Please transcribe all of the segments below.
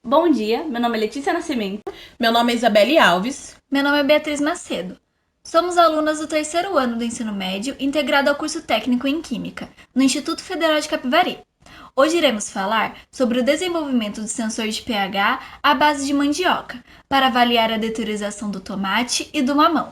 Bom dia, meu nome é Letícia Nascimento. Meu nome é Isabelle Alves. Meu nome é Beatriz Macedo. Somos alunas do terceiro ano do ensino médio, integrado ao curso técnico em Química, no Instituto Federal de Capivari. Hoje iremos falar sobre o desenvolvimento do sensor de pH à base de mandioca, para avaliar a deteriorização do tomate e do mamão.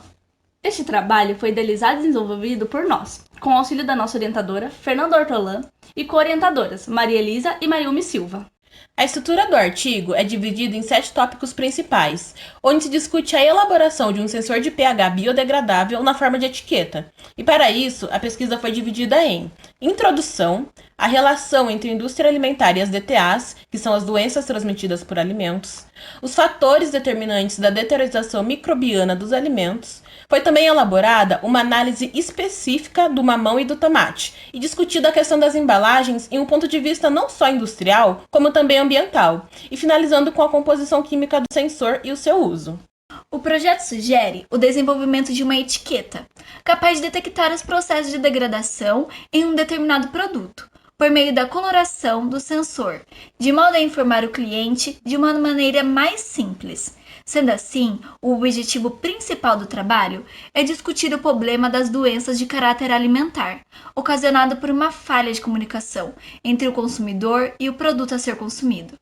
Este trabalho foi idealizado e desenvolvido por nós, com o auxílio da nossa orientadora, Fernanda Ortolã, e co-orientadoras, Maria Elisa e Mayumi Silva. A estrutura do artigo é dividida em 7 tópicos principais, onde se discute a elaboração de um sensor de pH biodegradável na forma de etiqueta. E para isso, a pesquisa foi dividida em introdução, a relação entre a indústria alimentar e as DTAs, que são as doenças transmitidas por alimentos, os fatores determinantes da deteriorização microbiana dos alimentos. Foi também elaborada uma análise específica do mamão e do tomate, e discutida a questão das embalagens em um ponto de vista não só industrial, como também ambiental, e finalizando com a composição química do sensor e o seu uso. O projeto sugere o desenvolvimento de uma etiqueta, capaz de detectar os processos de degradação em um determinado produto, por meio da coloração do sensor, de modo a informar o cliente de uma maneira mais simples. Sendo assim, o objetivo principal do trabalho é discutir o problema das doenças de caráter alimentar, ocasionado por uma falha de comunicação entre o consumidor e o produto a ser consumido.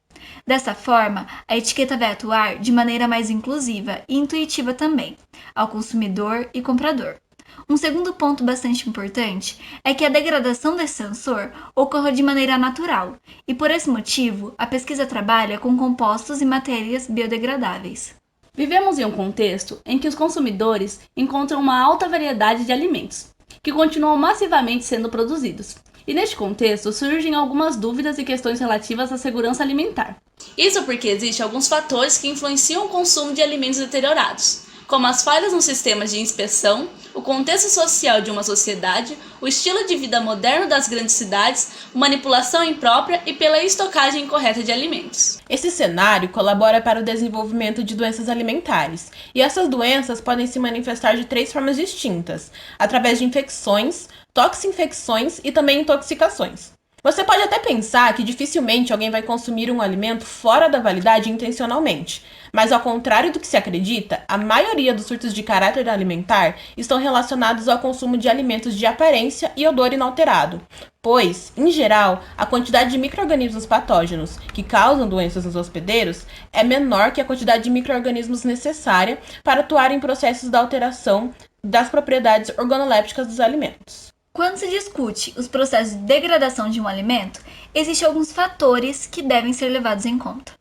Dessa forma, a etiqueta vai atuar de maneira mais inclusiva e intuitiva também, ao consumidor e comprador. Um segundo ponto bastante importante é que a degradação desse sensor ocorra de maneira natural, e por esse motivo, a pesquisa trabalha com compostos e matérias biodegradáveis. Vivemos em um contexto em que os consumidores encontram uma alta variedade de alimentos, que continuam massivamente sendo produzidos. E neste contexto surgem algumas dúvidas e questões relativas à segurança alimentar. Isso porque existem alguns fatores que influenciam o consumo de alimentos deteriorados, como as falhas nos sistemas de inspeção, o contexto social de uma sociedade, o estilo de vida moderno das grandes cidades, manipulação imprópria e pela estocagem incorreta de alimentos. Esse cenário colabora para o desenvolvimento de doenças alimentares, e essas doenças podem se manifestar de 3 formas distintas, através de infecções, toxinfecções e também intoxicações. Você pode até pensar que dificilmente alguém vai consumir um alimento fora da validade intencionalmente, mas ao contrário do que se acredita, a maioria dos surtos de caráter alimentar estão relacionados ao consumo de alimentos de aparência e odor inalterado, pois, em geral, a quantidade de micro-organismos patógenos que causam doenças nos hospedeiros é menor que a quantidade de micro-organismos necessária para atuar em processos da alteração das propriedades organolépticas dos alimentos. Quando se discute os processos de degradação de um alimento, existem alguns fatores que devem ser levados em conta.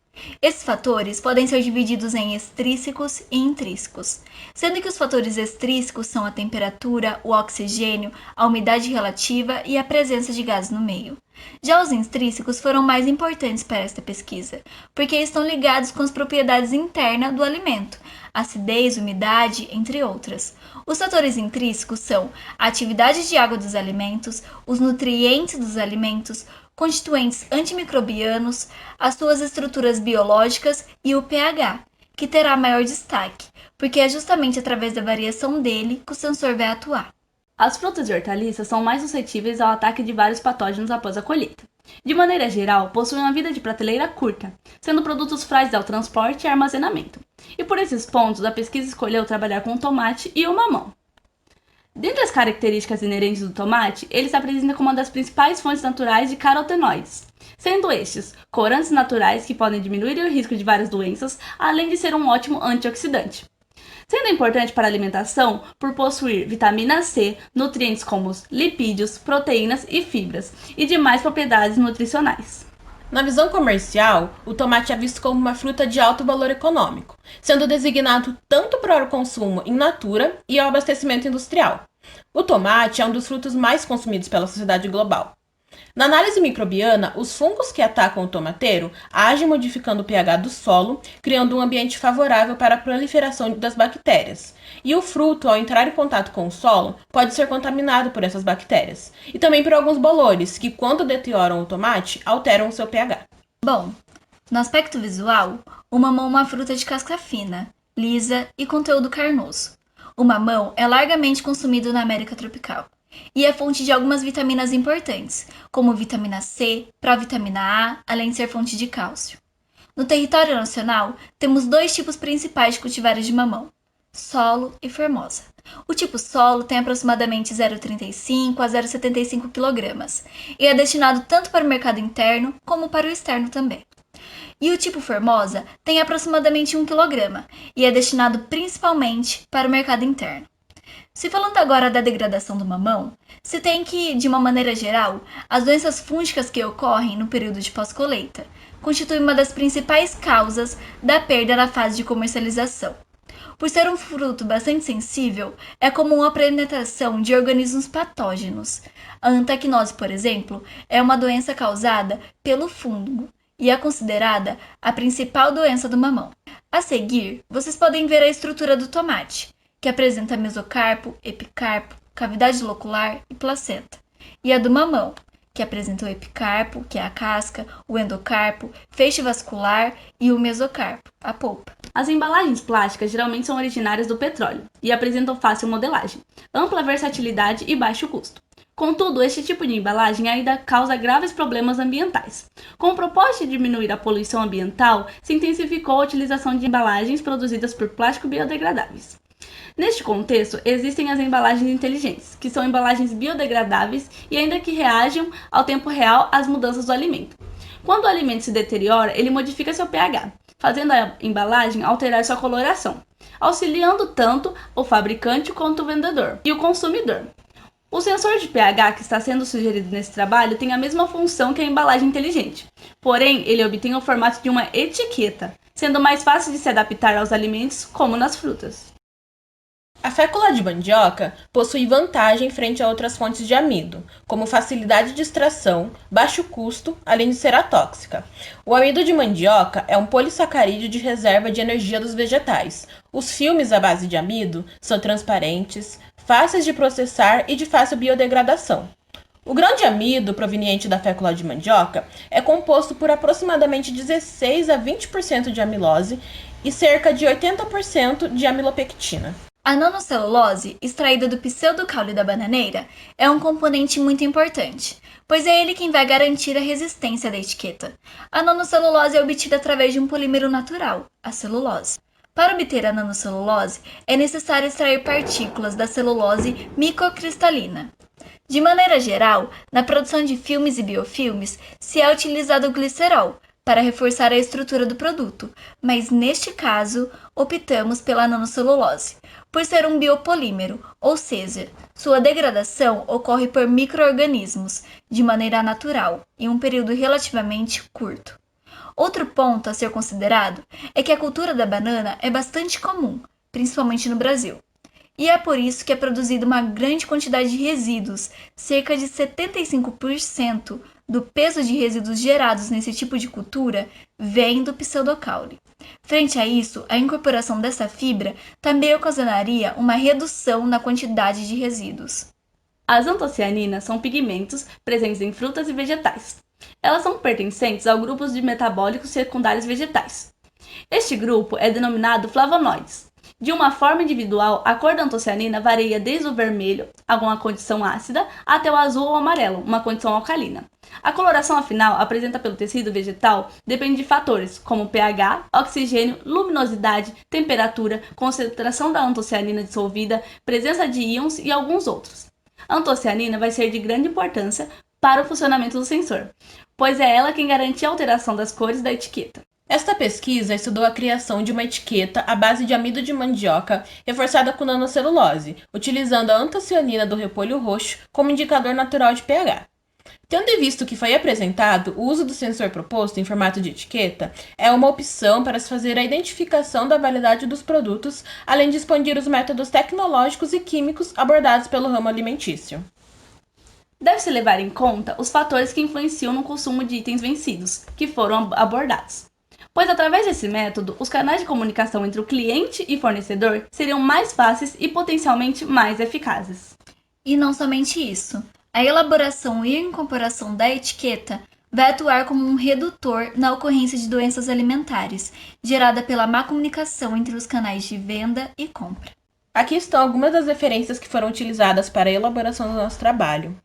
Esses fatores podem ser divididos em extrínsecos e intrínsecos, sendo que os fatores extrínsecos são a temperatura, o oxigênio, a umidade relativa e a presença de gases no meio. Já os intrínsecos foram mais importantes para esta pesquisa, porque estão ligados com as propriedades internas do alimento, acidez, umidade, entre outras. Os fatores intrínsecos são a atividade de água dos alimentos, os nutrientes dos alimentos, constituintes antimicrobianos, as suas estruturas biológicas e o pH, que terá maior destaque, porque é justamente através da variação dele que o sensor vai atuar. As frutas e hortaliças são mais suscetíveis ao ataque de vários patógenos após a colheita. De maneira geral, possuem uma vida de prateleira curta, sendo produtos frágeis ao transporte e armazenamento. E por esses pontos, a pesquisa escolheu trabalhar com o tomate e o mamão. Dentre as características inerentes do tomate, ele se apresenta como uma das principais fontes naturais de carotenoides, sendo estes corantes naturais que podem diminuir o risco de várias doenças, além de ser um ótimo antioxidante. Sendo importante para a alimentação por possuir vitamina C, nutrientes como os lipídios, proteínas e fibras, e demais propriedades nutricionais. Na visão comercial, o tomate é visto como uma fruta de alto valor econômico, sendo designado tanto para o consumo in natura e ao abastecimento industrial. O tomate é um dos frutos mais consumidos pela sociedade global. Na análise microbiana, os fungos que atacam o tomateiro agem modificando o pH do solo, criando um ambiente favorável para a proliferação das bactérias. E o fruto, ao entrar em contato com o solo, pode ser contaminado por essas bactérias. E também por alguns bolores, que quando deterioram o tomate, alteram o seu pH. Bom, no aspecto visual, o mamão é uma fruta de casca fina, lisa e conteúdo carnoso. O mamão é largamente consumido na América tropical e é fonte de algumas vitaminas importantes, como vitamina C, provitamina A, além de ser fonte de cálcio. No território nacional, temos dois tipos principais de cultivares de mamão: solo e formosa. O tipo solo tem aproximadamente 0,35 a 0,75 kg e é destinado tanto para o mercado interno como para o externo também. E o tipo formosa tem aproximadamente 1 kg e é destinado principalmente para o mercado interno. Se falando agora da degradação do mamão, se tem que, de uma maneira geral, as doenças fúngicas que ocorrem no período de pós-colheita constituem uma das principais causas da perda na fase de comercialização. Por ser um fruto bastante sensível, é comum a penetração de organismos patógenos. A antacnose, por exemplo, é uma doença causada pelo fungo e é considerada a principal doença do mamão. A seguir, vocês podem ver a estrutura do tomate, que apresenta mesocarpo, epicarpo, cavidade locular e placenta, e a do mamão, que apresenta o epicarpo, que é a casca, o endocarpo, feixe vascular e o mesocarpo, a polpa. As embalagens plásticas geralmente são originárias do petróleo e apresentam fácil modelagem, ampla versatilidade e baixo custo. Contudo, este tipo de embalagem ainda causa graves problemas ambientais. Com o propósito de diminuir a poluição ambiental, se intensificou a utilização de embalagens produzidas por plástico biodegradáveis. Neste contexto, existem as embalagens inteligentes, que são embalagens biodegradáveis e ainda que reagem ao tempo real às mudanças do alimento. Quando o alimento se deteriora, ele modifica seu pH, fazendo a embalagem alterar sua coloração, auxiliando tanto o fabricante quanto o vendedor e o consumidor. O sensor de pH que está sendo sugerido nesse trabalho tem a mesma função que a embalagem inteligente, porém ele obtém o formato de uma etiqueta, sendo mais fácil de se adaptar aos alimentos, como nas frutas. A fécula de mandioca possui vantagem frente a outras fontes de amido, como facilidade de extração, baixo custo, além de ser atóxica. O amido de mandioca é um polissacarídeo de reserva de energia dos vegetais. Os filmes à base de amido são transparentes, fáceis de processar e de fácil biodegradação. O grão de amido proveniente da fécula de mandioca é composto por aproximadamente 16 a 20% de amilose e cerca de 80% de amilopectina. A nanocelulose, extraída do pseudocaule da bananeira, é um componente muito importante, pois é ele quem vai garantir a resistência da etiqueta. A nanocelulose é obtida através de um polímero natural, a celulose. Para obter a nanocelulose, é necessário extrair partículas da celulose microcristalina. De maneira geral, na produção de filmes e biofilmes, se é utilizado o glicerol para reforçar a estrutura do produto, mas neste caso, optamos pela nanocelulose, por ser um biopolímero, ou seja, sua degradação ocorre por micro-organismos, de maneira natural, em um período relativamente curto. Outro ponto a ser considerado é que a cultura da banana é bastante comum, principalmente no Brasil. E é por isso que é produzida uma grande quantidade de resíduos, cerca de 75% do peso de resíduos gerados nesse tipo de cultura vem do pseudocaule. Frente a isso, a incorporação dessa fibra também ocasionaria uma redução na quantidade de resíduos. As antocianinas são pigmentos presentes em frutas e vegetais. Elas são pertencentes ao grupo de metabólicos secundários vegetais. Este grupo é denominado flavonoides. De uma forma individual, a cor da antocianina varia desde o vermelho, alguma condição ácida, até o azul ou amarelo, uma condição alcalina. A coloração afinal apresenta pelo tecido vegetal depende de fatores como pH, oxigênio, luminosidade, temperatura, concentração da antocianina dissolvida, presença de íons e alguns outros. A antocianina vai ser de grande importância para o funcionamento do sensor, pois é ela quem garante a alteração das cores da etiqueta. Esta pesquisa estudou a criação de uma etiqueta à base de amido de mandioca reforçada com nanocelulose, utilizando a antocianina do repolho roxo como indicador natural de pH. Tendo em vista o que foi apresentado, o uso do sensor proposto em formato de etiqueta é uma opção para se fazer a identificação da validade dos produtos, além de expandir os métodos tecnológicos e químicos abordados pelo ramo alimentício. Deve-se levar em conta os fatores que influenciam no consumo de itens vencidos, que foram abordados. Pois através desse método, os canais de comunicação entre o cliente e fornecedor seriam mais fáceis e potencialmente mais eficazes. E não somente isso, a elaboração e incorporação da etiqueta vai atuar como um redutor na ocorrência de doenças alimentares, gerada pela má comunicação entre os canais de venda e compra. Aqui estão algumas das referências que foram utilizadas para a elaboração do nosso trabalho.